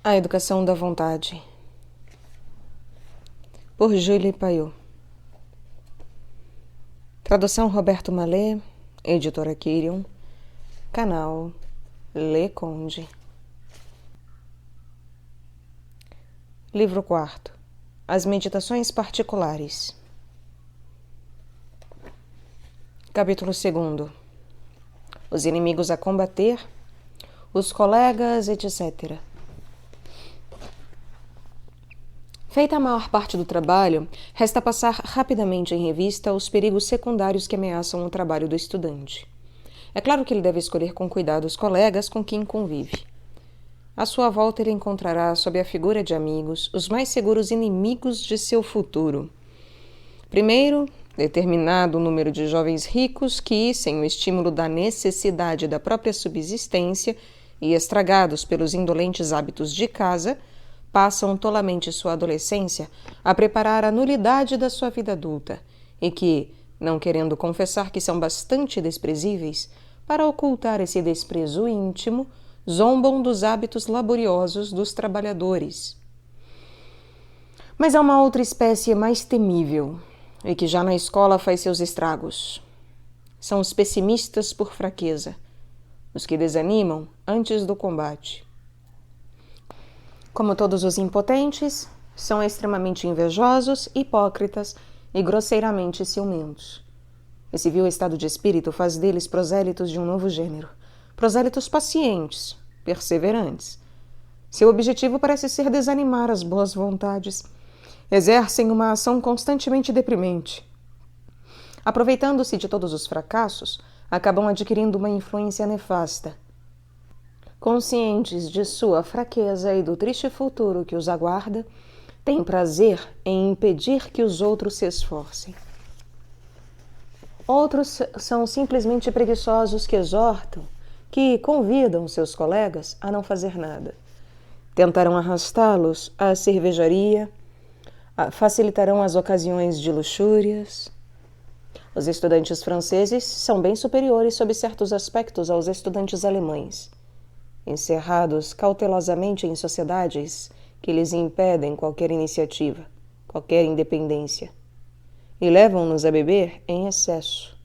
A Educação da Vontade, por Julie Payot. Tradução Roberto Mallet, editora Quirion, canal Le Conde. Livro 4. As Meditações Particulares. Capítulo 2. Os inimigos a combater, os colegas, etc. Feita a maior parte do trabalho, resta passar rapidamente em revista os perigos secundários que ameaçam o trabalho do estudante. É claro que ele deve escolher com cuidado os colegas com quem convive. À sua volta ele encontrará, sob a figura de amigos, os mais seguros inimigos de seu futuro. Primeiro, determinado número de jovens ricos que, sem o estímulo da necessidade da própria subsistência e estragados pelos indolentes hábitos de casa, passam tolamente sua adolescência a preparar a nulidade da sua vida adulta e que, não querendo confessar que são bastante desprezíveis, para ocultar esse desprezo íntimo, zombam dos hábitos laboriosos dos trabalhadores. Mas há uma outra espécie mais temível e que já na escola faz seus estragos. São os pessimistas por fraqueza, os que desanimam antes do combate. Como todos os impotentes, são extremamente invejosos, hipócritas e grosseiramente ciumentos. Esse vil estado de espírito faz deles prosélitos de um novo gênero, prosélitos pacientes, perseverantes. Seu objetivo parece ser desanimar as boas vontades. Exercem uma ação constantemente deprimente. Aproveitando-se de todos os fracassos, acabam adquirindo uma influência nefasta. Conscientes de sua fraqueza e do triste futuro que os aguarda, têm prazer em impedir que os outros se esforcem. Outros são simplesmente preguiçosos que exortam, que convidam seus colegas a não fazer nada. Tentarão arrastá-los à cervejaria, facilitarão as ocasiões de luxúrias. Os estudantes franceses são bem superiores sob certos aspectos aos estudantes alemães, encerrados cautelosamente em sociedades que lhes impedem qualquer iniciativa, qualquer independência, e levam-nos a beber em excesso.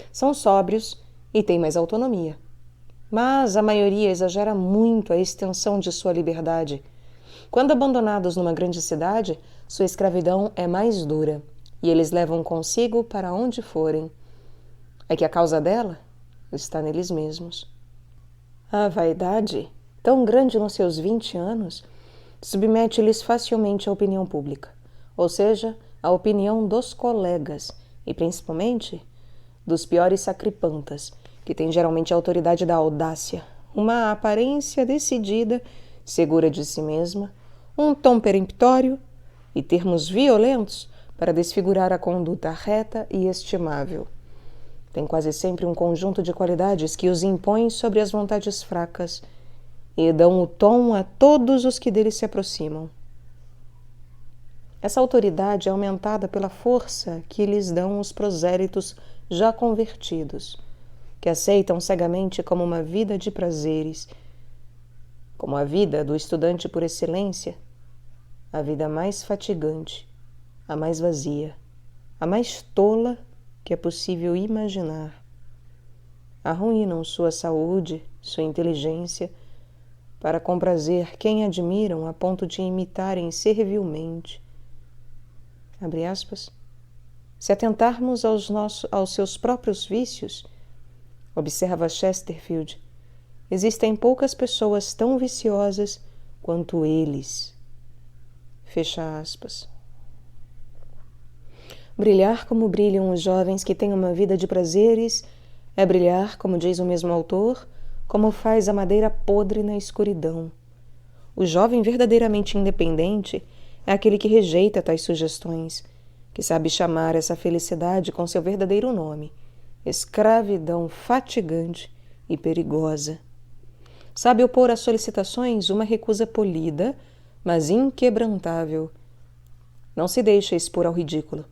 São sóbrios e têm mais autonomia, mas a maioria exagera muito a extensão de sua liberdade. Quando abandonados numa grande cidade, sua escravidão é mais dura e eles levam consigo para onde forem. É que a causa dela está neles mesmos. A vaidade, tão grande nos seus 20 anos, submete-lhes facilmente à opinião pública, ou seja, à opinião dos colegas e, principalmente, dos piores sacripantas, que têm geralmente a autoridade da audácia, uma aparência decidida, segura de si mesma, um tom peremptório e termos violentos para desfigurar a conduta reta e estimável. Tem quase sempre um conjunto de qualidades que os impõem sobre as vontades fracas e dão o tom a todos os que deles se aproximam. Essa autoridade é aumentada pela força que lhes dão os prosélitos já convertidos, que aceitam cegamente como uma vida de prazeres, como a vida do estudante por excelência, a vida mais fatigante, a mais vazia, a mais tola que é possível imaginar. Arruinam sua saúde, sua inteligência, para comprazer quem admiram a ponto de imitarem servilmente. Abre aspas. Se atentarmos aos seus próprios vícios, observa Chesterfield, existem poucas pessoas tão viciosas quanto eles. Fecha aspas. Brilhar como brilham os jovens que têm uma vida de prazeres é brilhar, como diz o mesmo autor, como faz a madeira podre na escuridão. O jovem verdadeiramente independente é aquele que rejeita tais sugestões, que sabe chamar essa felicidade com seu verdadeiro nome, escravidão fatigante e perigosa. Sabe opor às solicitações uma recusa polida, mas inquebrantável. Não se deixa expor ao ridículo.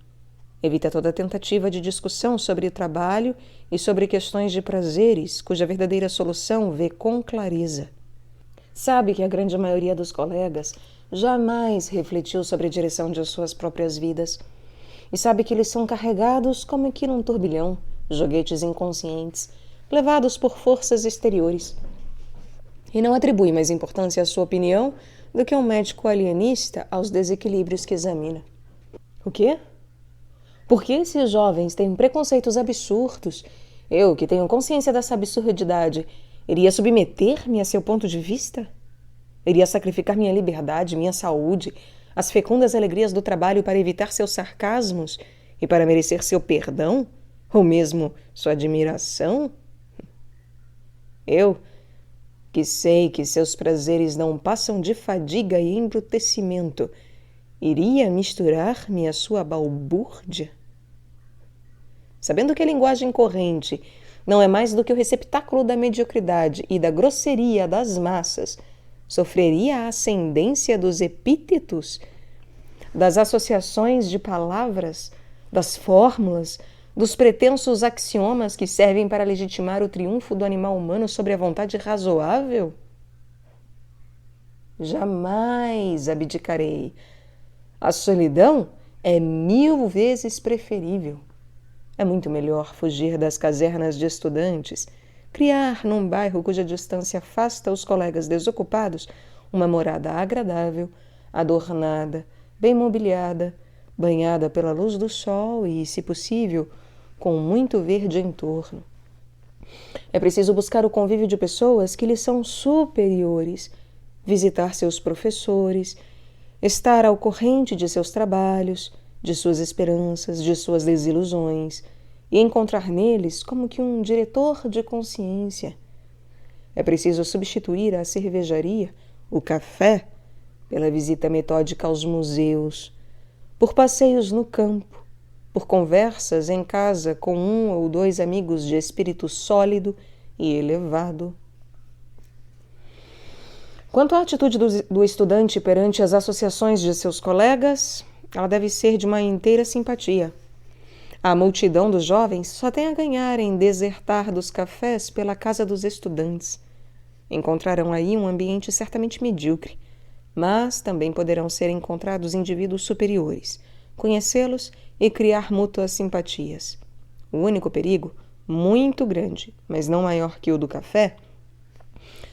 Evita toda tentativa de discussão sobre o trabalho e sobre questões de prazeres, cuja verdadeira solução vê com clareza. Sabe que a grande maioria dos colegas jamais refletiu sobre a direção de suas próprias vidas. E sabe que eles são carregados como que num turbilhão, joguetes inconscientes, levados por forças exteriores. E não atribui mais importância à sua opinião do que um médico alienista aos desequilíbrios que examina. O quê? Por que esses jovens têm preconceitos absurdos? Eu, que tenho consciência dessa absurdidade, iria submeter-me a seu ponto de vista? Iria sacrificar minha liberdade, minha saúde, as fecundas alegrias do trabalho para evitar seus sarcasmos e para merecer seu perdão? Ou mesmo sua admiração? Eu, que sei que seus prazeres não passam de fadiga e embrutecimento, iria misturar-me à sua balbúrdia? Sabendo que a linguagem corrente não é mais do que o receptáculo da mediocridade e da grosseria das massas, sofreria a ascendência dos epítetos, das associações de palavras, das fórmulas, dos pretensos axiomas que servem para legitimar o triunfo do animal humano sobre a vontade razoável? Jamais abdicarei. A solidão é 1000 vezes preferível. É muito melhor fugir das casernas de estudantes, criar num bairro cuja distância afasta os colegas desocupados uma morada agradável, adornada, bem mobiliada, banhada pela luz do sol e, se possível, com muito verde em torno. É preciso buscar o convívio de pessoas que lhes são superiores, visitar seus professores, estar ao corrente de seus trabalhos, de suas esperanças, de suas desilusões, e encontrar neles como que um diretor de consciência. É preciso substituir a cervejaria, o café, pela visita metódica aos museus, por passeios no campo, por conversas em casa com 1 ou 2 amigos de espírito sólido e elevado. Quanto à atitude do estudante perante as associações de seus colegas, ela deve ser de uma inteira simpatia. A multidão dos jovens só tem a ganhar em desertar dos cafés pela casa dos estudantes. Encontrarão aí um ambiente certamente medíocre, mas também poderão ser encontrados indivíduos superiores, conhecê-los e criar mútuas simpatias. O único perigo, muito grande, mas não maior que o do café,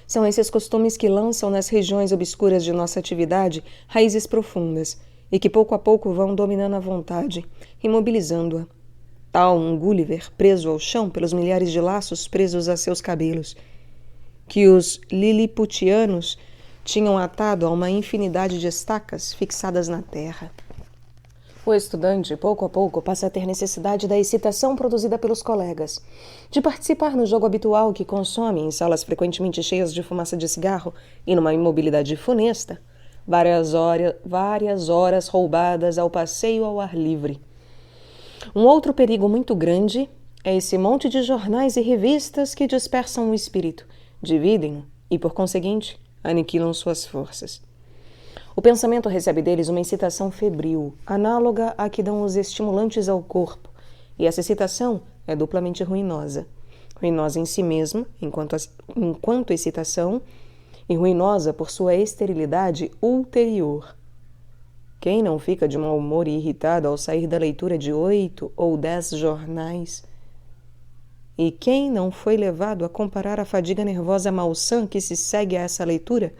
são esses costumes que lançam nas regiões obscuras de nossa atividade raízes profundas e que pouco a pouco vão dominando a vontade, imobilizando-a. Tal um Gulliver preso ao chão pelos milhares de laços presos a seus cabelos, que os liliputianos tinham atado a uma infinidade de estacas fixadas na terra. O estudante, pouco a pouco, passa a ter necessidade da excitação produzida pelos colegas, de participar no jogo habitual que consome, em salas frequentemente cheias de fumaça de cigarro e numa imobilidade funesta, várias horas roubadas ao passeio ao ar livre. Um outro perigo muito grande é esse monte de jornais e revistas que dispersam o espírito, dividem-no e, por conseguinte, aniquilam suas forças. O pensamento recebe deles uma excitação febril, análoga à que dão os estimulantes ao corpo, e essa excitação é duplamente ruinosa. Ruinosa em si mesma, enquanto excitação, e ruinosa por sua esterilidade ulterior. Quem não fica de mau humor e irritado ao sair da leitura de 8 ou 10 jornais? E quem não foi levado a comparar a fadiga nervosa malsã que se segue a essa leitura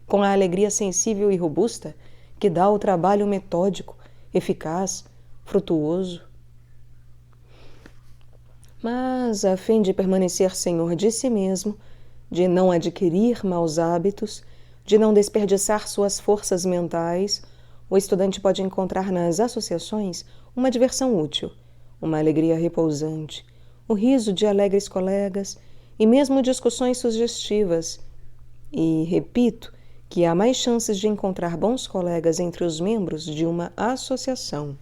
com a alegria sensível e robusta que dá ao trabalho metódico, eficaz, frutuoso? Mas, a fim de permanecer senhor de si mesmo, de não adquirir maus hábitos, de não desperdiçar suas forças mentais, o estudante pode encontrar nas associações uma diversão útil, uma alegria repousante, o riso de alegres colegas e mesmo discussões sugestivas. E, repito, que há mais chances de encontrar bons colegas entre os membros de uma associação.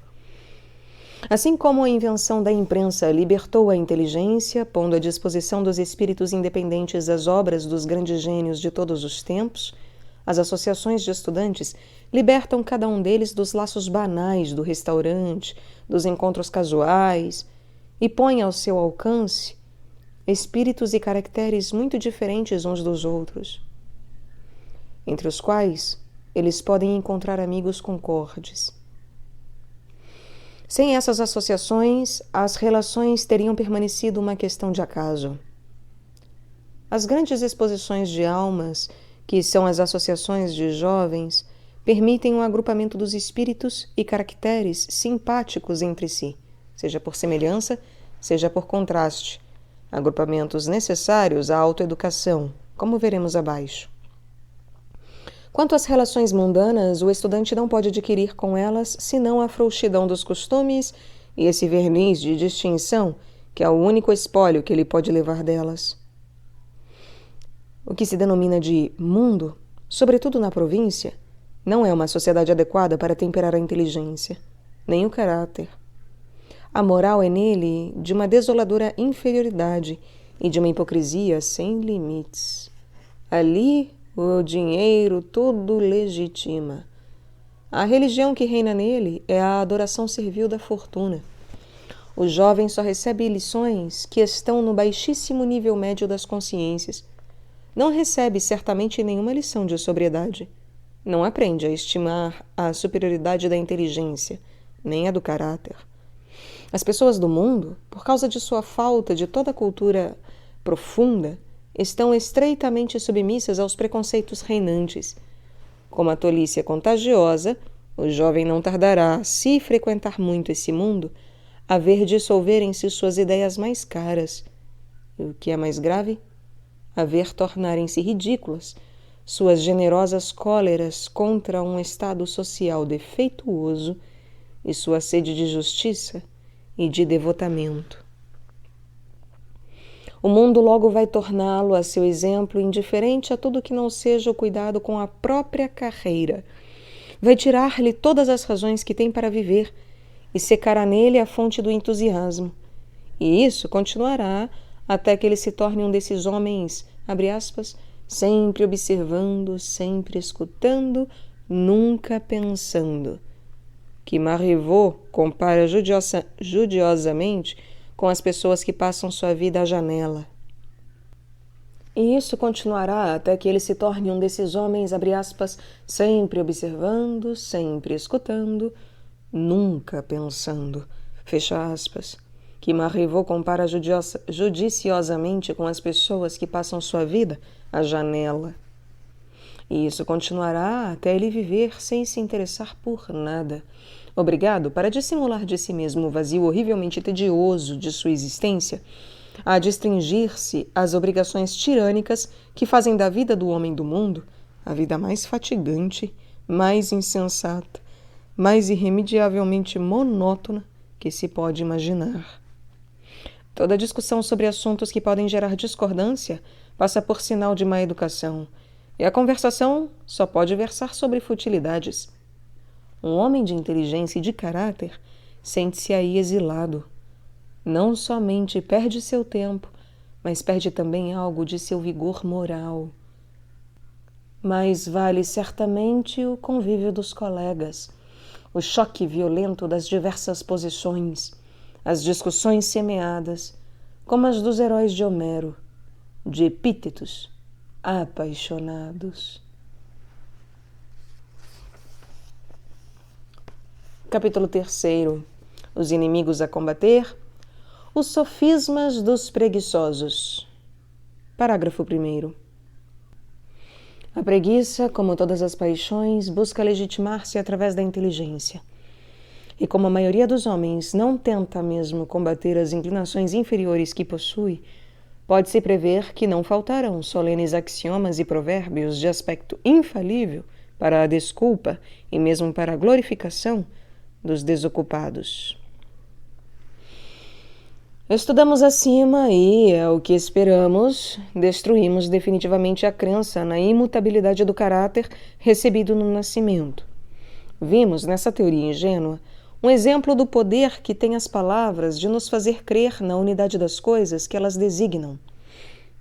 Assim como a invenção da imprensa libertou a inteligência, pondo à disposição dos espíritos independentes as obras dos grandes gênios de todos os tempos, as associações de estudantes libertam cada um deles dos laços banais do restaurante, dos encontros casuais, e põem ao seu alcance espíritos e caracteres muito diferentes uns dos outros. entre os quais eles podem encontrar amigos concordes. Sem essas associações, as relações teriam permanecido uma questão de acaso. As grandes exposições de almas, que são as associações de jovens, permitem um agrupamento dos espíritos e caracteres simpáticos entre si, seja por semelhança, seja por contraste, agrupamentos necessários à autoeducação, como veremos abaixo. Quanto às relações mundanas, o estudante não pode adquirir com elas senão a frouxidão dos costumes e esse verniz de distinção, que é o único espólio que ele pode levar delas. O que se denomina de mundo, sobretudo na província, não é uma sociedade adequada para temperar a inteligência, nem o caráter. A moral é nele de uma desoladora inferioridade e de uma hipocrisia sem limites. Ali, o dinheiro tudo legitima. A religião que reina nele é a adoração servil da fortuna. O jovem só recebe lições que estão no baixíssimo nível médio das consciências. Não recebe certamente nenhuma lição de sobriedade. Não aprende a estimar a superioridade da inteligência, nem a do caráter. As pessoas do mundo, por causa de sua falta de toda cultura profunda, estão estreitamente submissas aos preconceitos reinantes. Como a tolice é contagiosa, o jovem não tardará, se frequentar muito esse mundo, a ver dissolverem-se suas ideias mais caras. E o que é mais grave? A ver tornarem-se ridículas suas generosas cóleras contra um estado social defeituoso e sua sede de justiça e de devotamento. O mundo logo vai torná-lo a seu exemplo indiferente a tudo que não seja o cuidado com a própria carreira. Vai tirar-lhe todas as razões que tem para viver e secará nele a fonte do entusiasmo. E isso continuará até que ele se torne um desses homens, abre aspas, sempre observando, sempre escutando, nunca pensando, que Marivaux compara judiosamente com as pessoas que passam sua vida à janela. E isso continuará até que ele se torne um desses homens, abre aspas, sempre observando, sempre escutando, nunca pensando, fecha aspas, que Marivaux compara judiciosamente com as pessoas que passam sua vida à janela. E isso continuará até ele viver sem se interessar por nada, obrigado, para dissimular de si mesmo o vazio horrivelmente tedioso de sua existência, a restringir-se às obrigações tirânicas que fazem da vida do homem do mundo a vida mais fatigante, mais insensata, mais irremediavelmente monótona que se pode imaginar. Toda discussão sobre assuntos que podem gerar discordância passa por sinal de má educação, e a conversação só pode versar sobre futilidades. Um homem de inteligência e de caráter sente-se aí exilado. Não somente perde seu tempo, mas perde também algo de seu vigor moral. Mas vale certamente o convívio dos colegas, o choque violento das diversas posições, as discussões semeadas, como as dos heróis de Homero, de epítetos apaixonados. Capítulo 3. Os inimigos a combater. Os sofismas dos preguiçosos. Parágrafo 1. A preguiça, como todas as paixões, busca legitimar-se através da inteligência. E como a maioria dos homens não tenta mesmo combater as inclinações inferiores que possui, pode-se prever que não faltarão solenes axiomas e provérbios de aspecto infalível para a desculpa e mesmo para a glorificação dos desocupados. Estudamos acima e, é o que esperamos, destruímos definitivamente a crença na imutabilidade do caráter recebido no nascimento. Vimos, nessa teoria ingênua, um exemplo do poder que tem as palavras de nos fazer crer na unidade das coisas que elas designam.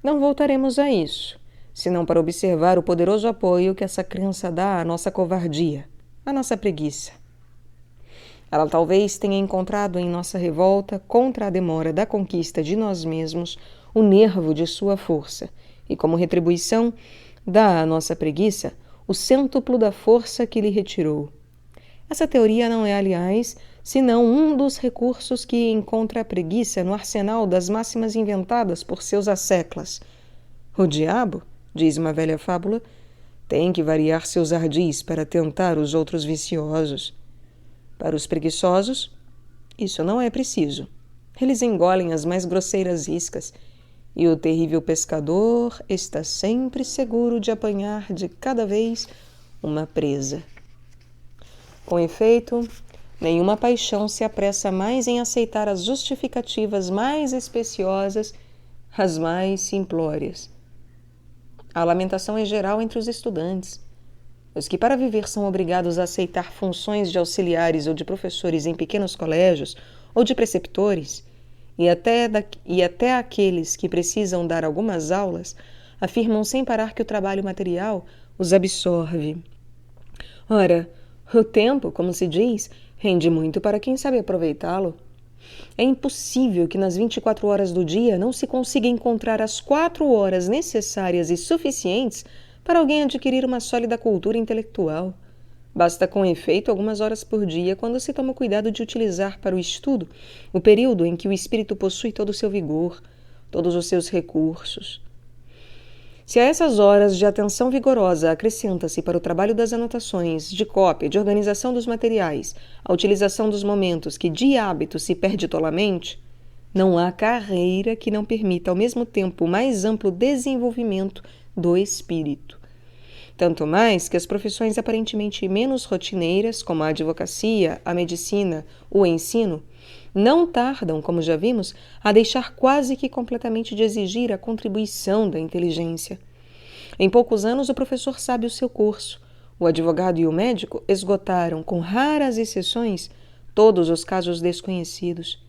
Não voltaremos a isso, senão para observar o poderoso apoio que essa crença dá à nossa covardia, à nossa preguiça. Ela talvez tenha encontrado em nossa revolta contra a demora da conquista de nós mesmos o nervo de sua força e, como retribuição, dá à nossa preguiça o cêntuplo da força que lhe retirou. Essa teoria não é, aliás, senão um dos recursos que encontra a preguiça no arsenal das máximas inventadas por seus asseclas. O diabo, diz uma velha fábula, tem que variar seus ardis para tentar os outros viciosos. Para os preguiçosos, isso não é preciso. Eles engolem as mais grosseiras iscas, e o terrível pescador está sempre seguro de apanhar de cada vez uma presa. Com efeito, nenhuma paixão se apressa mais em aceitar as justificativas mais especiosas, as mais simplórias. A lamentação é geral entre os estudantes. Os que para viver são obrigados a aceitar funções de auxiliares ou de professores em pequenos colégios ou de preceptores, e até aqueles que precisam dar algumas aulas, afirmam sem parar que o trabalho material os absorve. Ora, o tempo, como se diz, rende muito para quem sabe aproveitá-lo. É impossível que nas 24 horas do dia não se consiga encontrar as 4 horas necessárias e suficientes para alguém adquirir uma sólida cultura intelectual. Basta, com efeito, algumas horas por dia quando se toma o cuidado de utilizar para o estudo o período em que o espírito possui todo o seu vigor, todos os seus recursos. Se a essas horas de atenção vigorosa acrescenta-se para o trabalho das anotações, de cópia, de organização dos materiais, a utilização dos momentos que de hábito se perde tolamente, não há carreira que não permita ao mesmo tempo o mais amplo desenvolvimento do espírito. Tanto mais que as profissões aparentemente menos rotineiras, como a advocacia, a medicina, o ensino, não tardam, como já vimos, a deixar quase que completamente de exigir a contribuição da inteligência. Em poucos anos, o professor sabe o seu curso. O advogado e o médico esgotaram, com raras exceções, todos os casos desconhecidos.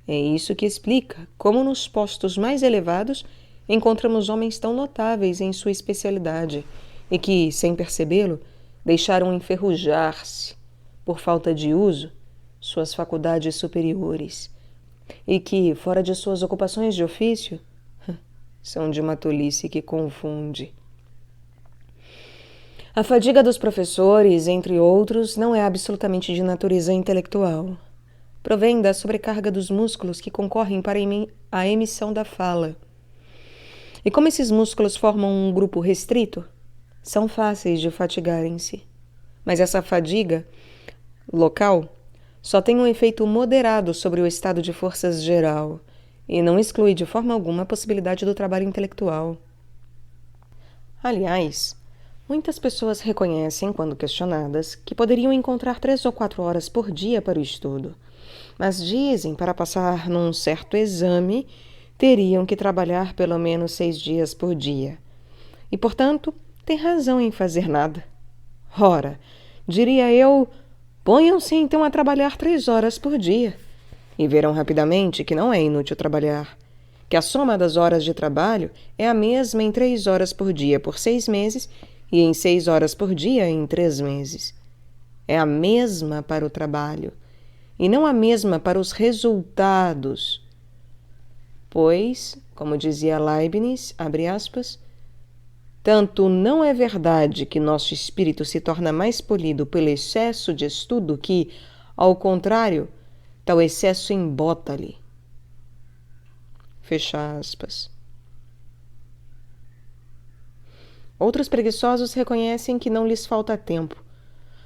É isso que explica como nos postos mais elevados encontramos homens tão notáveis em sua especialidade e que, sem percebê-lo, deixaram enferrujar-se, por falta de uso, suas faculdades superiores, e que, fora de suas ocupações de ofício, são de uma tolice que confunde. A fadiga dos professores, entre outros, não é absolutamente de natureza intelectual. Provém da sobrecarga dos músculos que concorrem para a emissão da fala. E como esses músculos formam um grupo restrito, são fáceis de fatigarem-se. Mas essa fadiga local só tem um efeito moderado sobre o estado de forças geral e não exclui de forma alguma a possibilidade do trabalho intelectual. Aliás, muitas pessoas reconhecem, quando questionadas, que poderiam encontrar 3 ou 4 horas por dia para o estudo, mas dizem para passar num certo exame teriam que trabalhar pelo menos 6 dias por dia. E, portanto, tem razão em fazer nada. Ora, diria eu, ponham-se então a trabalhar 3 horas por dia e verão rapidamente que não é inútil trabalhar, que a soma das horas de trabalho é a mesma em 3 horas por dia por 6 meses e em 6 horas por dia em 3 meses. É a mesma para o trabalho e não a mesma para os resultados. Pois, como dizia Leibniz, abre aspas, tanto não é verdade que nosso espírito se torna mais polido pelo excesso de estudo que, ao contrário, tal excesso embota-lhe. Fecha aspas. Outros preguiçosos reconhecem que não lhes falta tempo,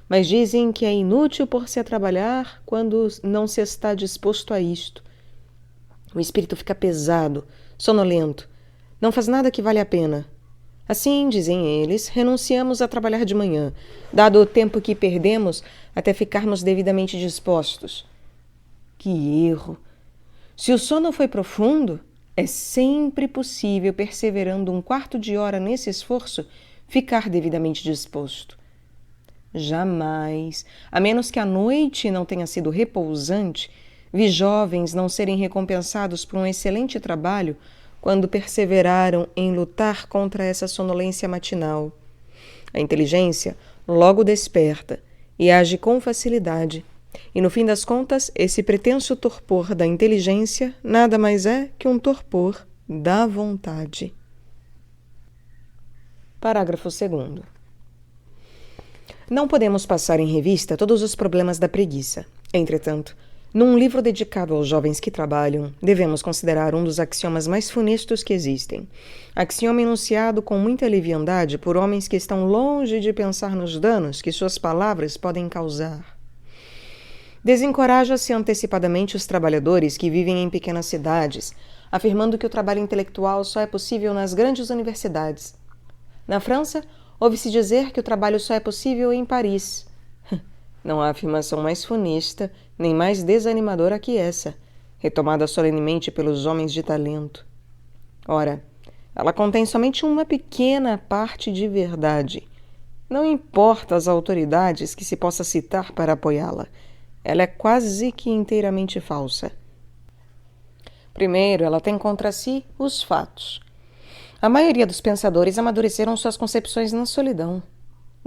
mas dizem que é inútil pôr-se a trabalhar quando não se está disposto a isto. O espírito fica pesado, sonolento, não faz nada que vale a pena. Assim, dizem eles, renunciamos a trabalhar de manhã, dado o tempo que perdemos até ficarmos devidamente dispostos. Que erro! Se o sono foi profundo, é sempre possível, perseverando 1/4 de hora nesse esforço, ficar devidamente disposto. Jamais, a menos que a noite não tenha sido repousante, vi jovens não serem recompensados por um excelente trabalho quando perseveraram em lutar contra essa sonolência matinal. A inteligência logo desperta e age com facilidade, e no fim das contas, esse pretenso torpor da inteligência nada mais é que um torpor da vontade. Parágrafo 2º. Não podemos passar em revista todos os problemas da preguiça. Entretanto, num livro dedicado aos jovens que trabalham, devemos considerar um dos axiomas mais funestos que existem. Axioma enunciado com muita leviandade por homens que estão longe de pensar nos danos que suas palavras podem causar. Desencoraja-se antecipadamente os trabalhadores que vivem em pequenas cidades, afirmando que o trabalho intelectual só é possível nas grandes universidades. Na França, ouve-se dizer que o trabalho só é possível em Paris. Não há afirmação mais funesta, nem mais desanimadora que essa, retomada solenemente pelos homens de talento. Ora, ela contém somente uma pequena parte de verdade. Não importa as autoridades que se possa citar para apoiá-la. Ela é quase que inteiramente falsa. Primeiro, ela tem contra si os fatos. A maioria dos pensadores amadureceram suas concepções na solidão.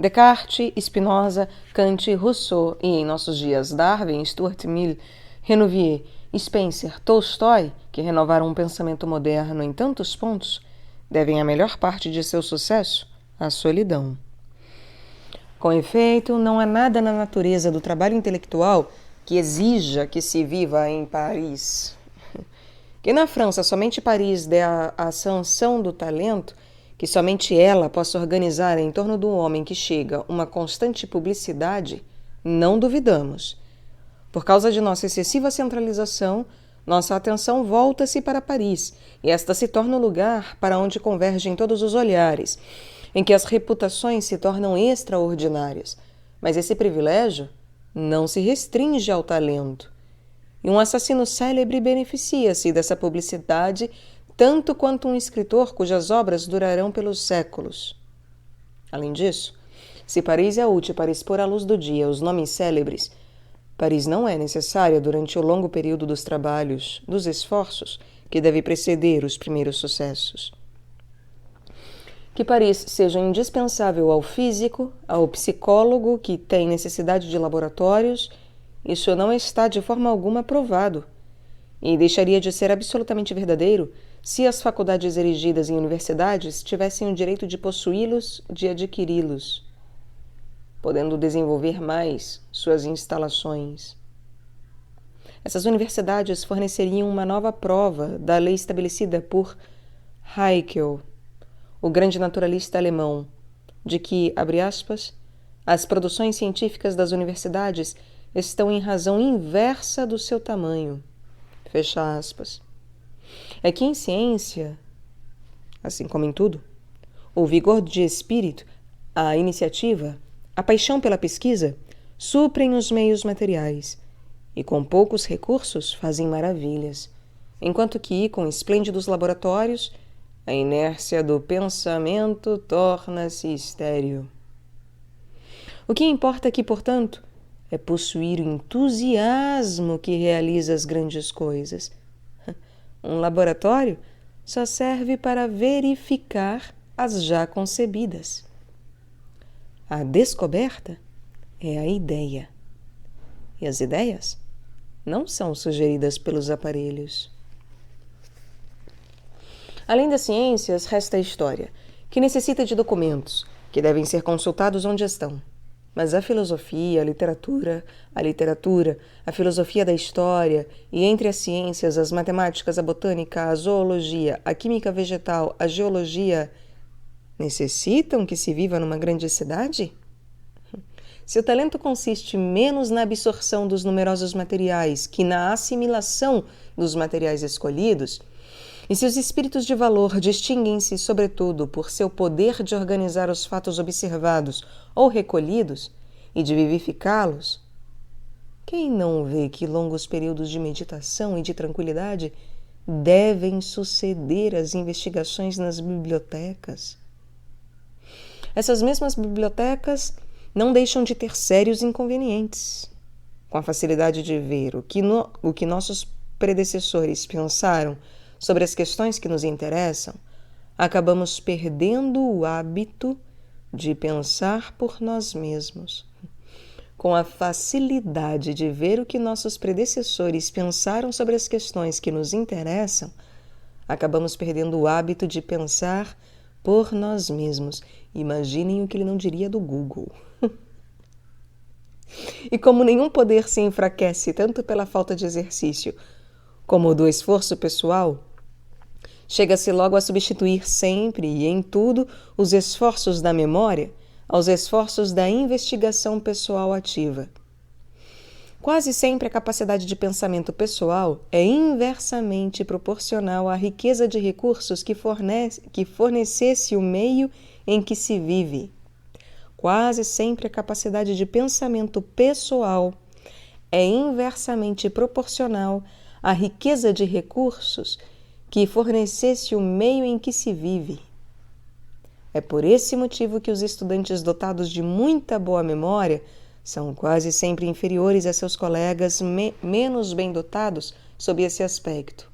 Descartes, Spinoza, Kant, Rousseau e, em nossos dias, Darwin, Stuart Mill, Renouvier, Spencer, Tolstói, que renovaram um pensamento moderno em tantos pontos, devem a melhor parte de seu sucesso à solidão. Com efeito, não há nada na natureza do trabalho intelectual que exija que se viva em Paris. Que na França somente Paris dê a ascensão do talento, que somente ela possa organizar em torno do homem que chega uma constante publicidade, não duvidamos. Por causa de nossa excessiva centralização, nossa atenção volta-se para Paris, e esta se torna o lugar para onde convergem todos os olhares, em que as reputações se tornam extraordinárias. Mas esse privilégio não se restringe ao talento. E um assassino célebre beneficia-se dessa publicidade tanto quanto um escritor cujas obras durarão pelos séculos. Além disso, se Paris é útil para expor à luz do dia os nomes célebres, Paris não é necessária durante o longo período dos trabalhos, dos esforços que deve preceder os primeiros sucessos. Que Paris seja indispensável ao físico, ao psicólogo que tem necessidade de laboratórios, isso não está de forma alguma provado, e deixaria de ser absolutamente verdadeiro se as faculdades erigidas em universidades tivessem o direito de possuí-los, de adquiri-los, podendo desenvolver mais suas instalações. Essas universidades forneceriam uma nova prova da lei estabelecida por Haeckel, o grande naturalista alemão, de que, abre aspas, as produções científicas das universidades estão em razão inversa do seu tamanho, fecha aspas. É que em ciência, assim como em tudo, o vigor de espírito, a iniciativa, a paixão pela pesquisa suprem os meios materiais e com poucos recursos fazem maravilhas, enquanto que, com esplêndidos laboratórios, a inércia do pensamento torna-se estéril. O que importa aqui, portanto, é possuir o entusiasmo que realiza as grandes coisas. Um laboratório só serve para verificar as já concebidas. A descoberta é a ideia. E as ideias não são sugeridas pelos aparelhos. Além das ciências, resta a história, que necessita de documentos, que devem ser consultados onde estão. Mas a filosofia, a literatura, a filosofia da história e entre as ciências, as matemáticas, a botânica, a zoologia, a química vegetal, a geologia, necessitam que se viva numa grande cidade? Se o talento consiste menos na absorção dos numerosos materiais que na assimilação dos materiais escolhidos, e se os espíritos de valor distinguem-se, sobretudo, por seu poder de organizar os fatos observados ou recolhidos e de vivificá-los, quem não vê que longos períodos de meditação e de tranquilidade devem suceder às investigações nas bibliotecas? Essas mesmas bibliotecas não deixam de ter sérios inconvenientes. Com a facilidade de ver o que nossos predecessores pensaram sobre as questões que nos interessam, acabamos perdendo o hábito de pensar por nós mesmos. Com a facilidade de ver o que nossos predecessores pensaram sobre as questões que nos interessam, acabamos perdendo o hábito de pensar por nós mesmos. Imaginem o que ele não diria do Google. E como nenhum poder se enfraquece tanto pela falta de exercício como do esforço pessoal, chega-se logo a substituir sempre e em tudo os esforços da memória aos esforços da investigação pessoal ativa. Quase sempre a capacidade de pensamento pessoal é inversamente proporcional à riqueza de recursos que fornecesse o meio em que se vive. Quase sempre a capacidade de pensamento pessoal é inversamente proporcional à riqueza de recursos que fornecesse o meio em que se vive. É por esse motivo que os estudantes dotados de muita boa memória são quase sempre inferiores a seus colegas menos bem dotados sob esse aspecto.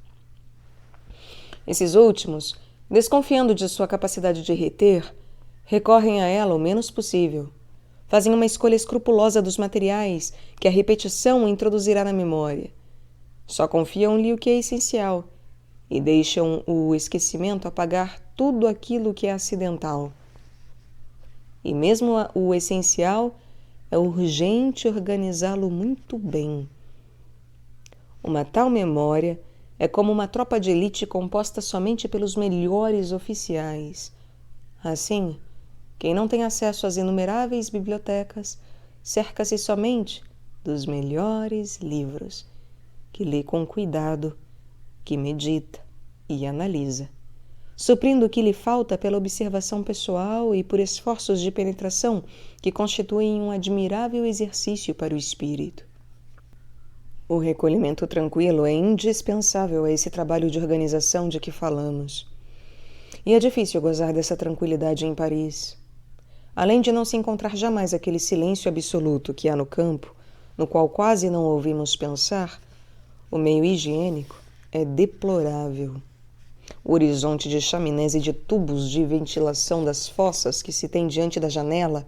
Esses últimos, desconfiando de sua capacidade de reter, recorrem a ela o menos possível. Fazem uma escolha escrupulosa dos materiais que a repetição introduzirá na memória. Só confiam-lhe o que é essencial e deixam o esquecimento apagar tudo aquilo que é acidental. E mesmo o essencial é urgente organizá-lo muito bem. Uma tal memória é como uma tropa de elite composta somente pelos melhores oficiais. Assim, quem não tem acesso às inumeráveis bibliotecas cerca-se somente dos melhores livros, que lê com cuidado, que medita e analisa, suprindo o que lhe falta pela observação pessoal e por esforços de penetração que constituem um admirável exercício para o espírito. O recolhimento tranquilo é indispensável a esse trabalho de organização de que falamos. E é difícil gozar dessa tranquilidade em Paris. Além de não se encontrar jamais aquele silêncio absoluto que há no campo, no qual quase não ouvimos pensar, o meio higiênico é deplorável. O horizonte de chaminés e de tubos de ventilação das fossas que se tem diante da janela,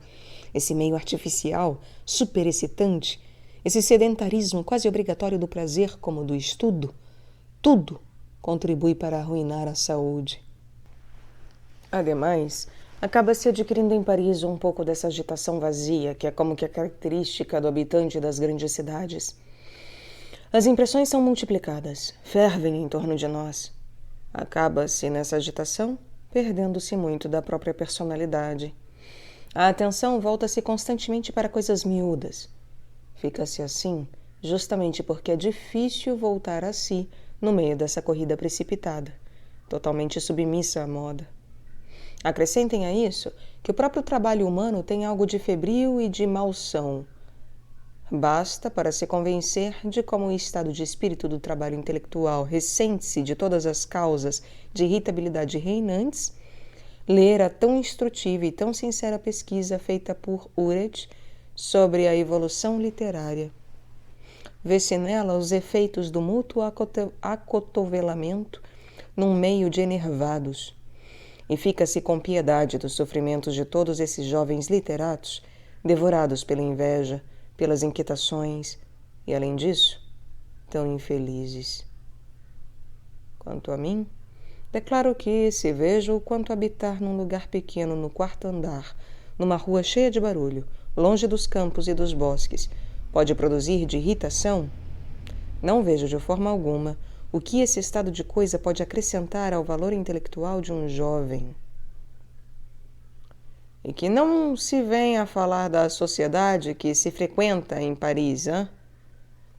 esse meio artificial, superexcitante, esse sedentarismo quase obrigatório do prazer como do estudo, tudo contribui para arruinar a saúde. Ademais, acaba-se adquirindo em Paris um pouco dessa agitação vazia que é como que a característica do habitante das grandes cidades. As impressões são multiplicadas, fervem em torno de nós. Acaba-se nessa agitação perdendo-se muito da própria personalidade. A atenção volta-se constantemente para coisas miúdas. Fica-se assim justamente porque é difícil voltar a si no meio dessa corrida precipitada, totalmente submissa à moda. Acrescentem a isso que o próprio trabalho humano tem algo de febril e de malsão. Basta para se convencer de como o estado de espírito do trabalho intelectual ressente-se de todas as causas de irritabilidade reinantes, ler a tão instrutiva e tão sincera pesquisa feita por Uret sobre a evolução literária. Vê-se nela os efeitos do mútuo acotovelamento num meio de enervados, e fica-se com piedade dos sofrimentos de todos esses jovens literatos, devorados pela inveja, pelas inquietações e, além disso, tão infelizes. Quanto a mim, declaro que, se vejo o quanto habitar num lugar pequeno no quarto andar, numa rua cheia de barulho, longe dos campos e dos bosques, pode produzir de irritação, não vejo de forma alguma o que esse estado de coisa pode acrescentar ao valor intelectual de um jovem. E que não se venha a falar da sociedade que se frequenta em Paris, hein?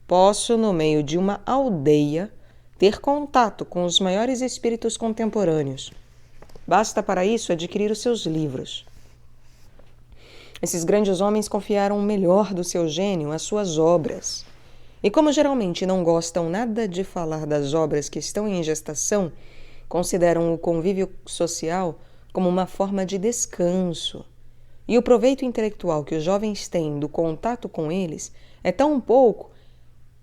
Posso, no meio de uma aldeia, ter contato com os maiores espíritos contemporâneos. Basta para isso adquirir os seus livros. Esses grandes homens confiaram o melhor do seu gênio às suas obras. E como geralmente não gostam nada de falar das obras que estão em gestação, consideram o convívio social como uma forma de descanso. E o proveito intelectual que os jovens têm do contato com eles é tão pouco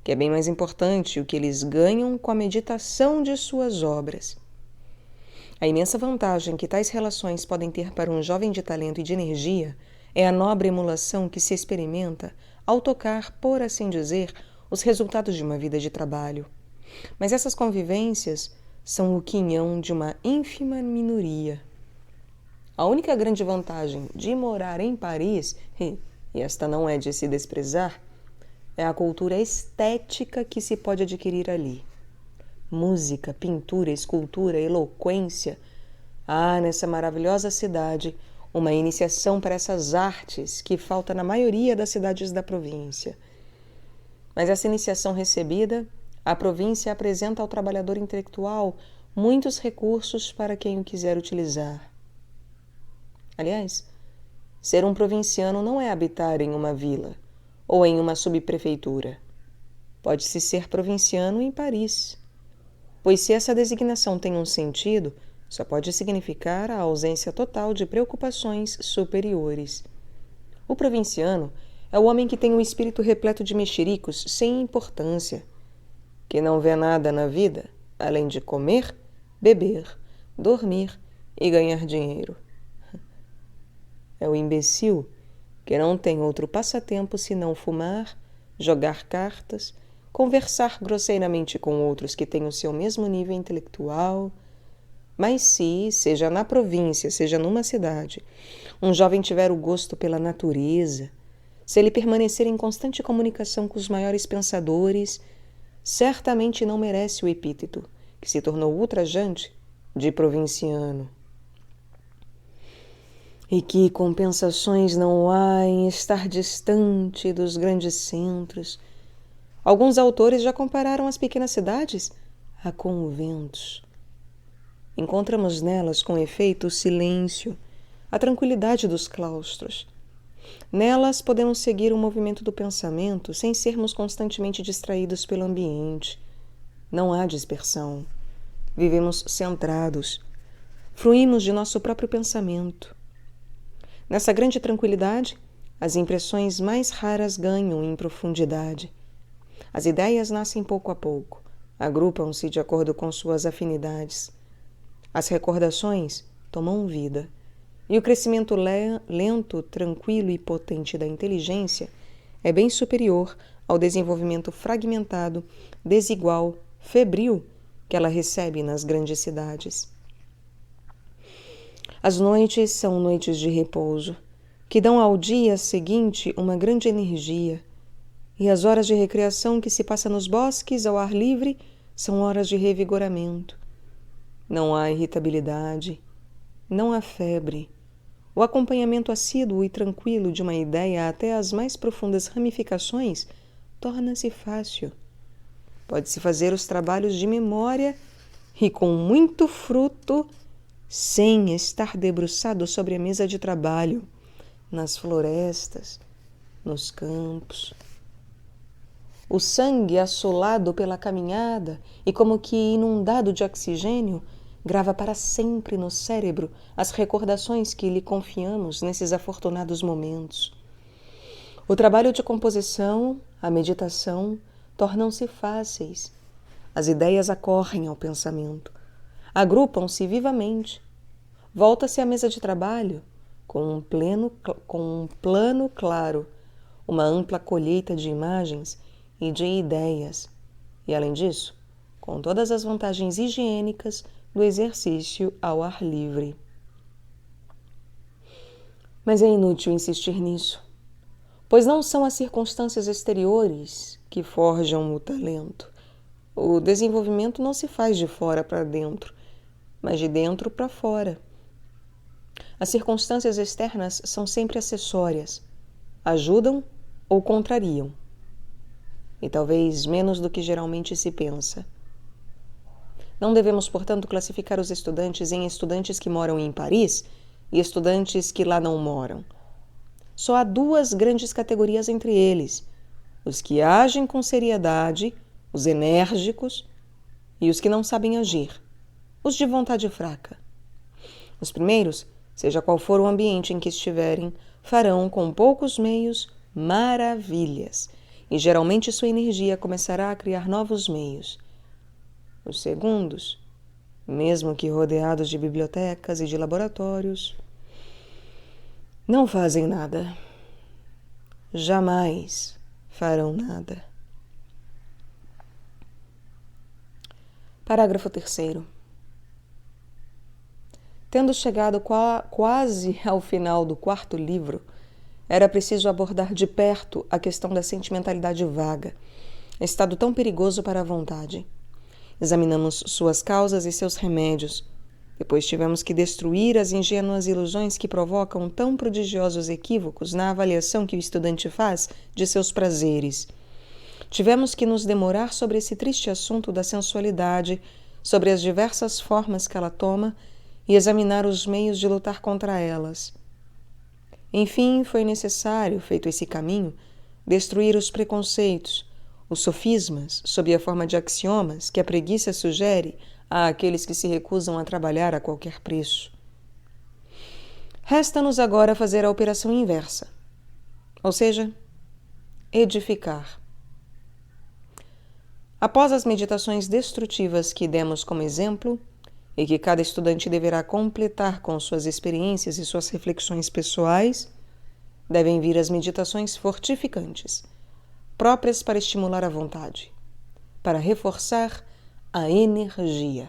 que é bem mais importante o que eles ganham com a meditação de suas obras. A imensa vantagem que tais relações podem ter para um jovem de talento e de energia é a nobre emulação que se experimenta ao tocar, por assim dizer, os resultados de uma vida de trabalho. Mas essas convivências são o quinhão de uma ínfima minoria. A única grande vantagem de morar em Paris e esta não é de se desprezar, é a cultura estética que se pode adquirir ali. Música, pintura, escultura, eloquência. Há nessa maravilhosa cidade uma iniciação para essas artes que falta na maioria das cidades da província. Mas essa iniciação recebida, a província apresenta ao trabalhador intelectual muitos recursos para quem o quiser utilizar. Aliás, ser um provinciano não é habitar em uma vila ou em uma subprefeitura. Pode-se ser provinciano em Paris, pois se essa designação tem um sentido, só pode significar a ausência total de preocupações superiores. O provinciano é o homem que tem o espírito repleto de mexericos sem importância, que não vê nada na vida além de comer, beber, dormir e ganhar dinheiro. É o imbecil que não tem outro passatempo senão fumar, jogar cartas, conversar grosseiramente com outros que têm o seu mesmo nível intelectual. Mas se, seja na província, seja numa cidade, um jovem tiver o gosto pela natureza, se ele permanecer em constante comunicação com os maiores pensadores, certamente não merece o epíteto, que se tornou ultrajante, de provinciano. E que compensações não há em estar distante dos grandes centros. Alguns autores já compararam as pequenas cidades a conventos. Encontramos nelas, com efeito, o silêncio, a tranquilidade dos claustros. Nelas podemos seguir o movimento do pensamento sem sermos constantemente distraídos pelo ambiente. Não há dispersão. Vivemos centrados. Fruímos de nosso próprio pensamento. Nessa grande tranquilidade, as impressões mais raras ganham em profundidade. As ideias nascem pouco a pouco, agrupam-se de acordo com suas afinidades. As recordações tomam vida, e o crescimento lento, tranquilo e potente da inteligência é bem superior ao desenvolvimento fragmentado, desigual, febril que ela recebe nas grandes cidades. As noites são noites de repouso, que dão ao dia seguinte uma grande energia, e as horas de recreação que se passa nos bosques ao ar livre são horas de revigoramento. Não há irritabilidade, não há febre. O acompanhamento assíduo e tranquilo de uma ideia até as mais profundas ramificações torna-se fácil. Pode-se fazer os trabalhos de memória e com muito fruto, sem estar debruçado sobre a mesa de trabalho, nas florestas, nos campos. O sangue assolado pela caminhada e como que inundado de oxigênio, grava para sempre no cérebro as recordações que lhe confiamos nesses afortunados momentos. O trabalho de composição, a meditação, tornam-se fáceis. As ideias acorrem ao pensamento, agrupam-se vivamente. Volta-se à mesa de trabalho com um plano claro, uma ampla colheita de imagens e de ideias, e, além disso, com todas as vantagens higiênicas do exercício ao ar livre. Mas é inútil insistir nisso, pois não são as circunstâncias exteriores que forjam o talento. O desenvolvimento não se faz de fora para dentro, mas de dentro para fora. As circunstâncias externas são sempre acessórias, ajudam ou contrariam, e talvez menos do que geralmente se pensa. Não devemos, portanto, classificar os estudantes em estudantes que moram em Paris e estudantes que lá não moram. Só há duas grandes categorias entre eles: os que agem com seriedade, os enérgicos, e os que não sabem agir, os de vontade fraca. Os primeiros, seja qual for o ambiente em que estiverem, farão com poucos meios maravilhas, e geralmente sua energia começará a criar novos meios. Os segundos, mesmo que rodeados de bibliotecas e de laboratórios, não fazem nada. Jamais farão nada. Parágrafo 3º. Tendo chegado quase ao final do 4º livro, Era preciso abordar de perto a questão da sentimentalidade vaga, estado tão perigoso para a vontade. Examinamos suas causas e seus remédios. Depois tivemos que destruir as ingênuas ilusões que provocam tão prodigiosos equívocos na avaliação que o estudante faz de seus prazeres. Tivemos que nos demorar sobre esse triste assunto da sensualidade, sobre as diversas formas que ela toma e examinar os meios de lutar contra elas. Enfim, foi necessário, feito esse caminho, destruir os preconceitos, os sofismas, sob a forma de axiomas que a preguiça sugere àqueles que se recusam a trabalhar a qualquer preço. Resta-nos agora fazer a operação inversa, ou seja, edificar. Após as meditações destrutivas que demos como exemplo, e que cada estudante deverá completar com suas experiências e suas reflexões pessoais, devem vir as meditações fortificantes, próprias para estimular a vontade, para reforçar a energia.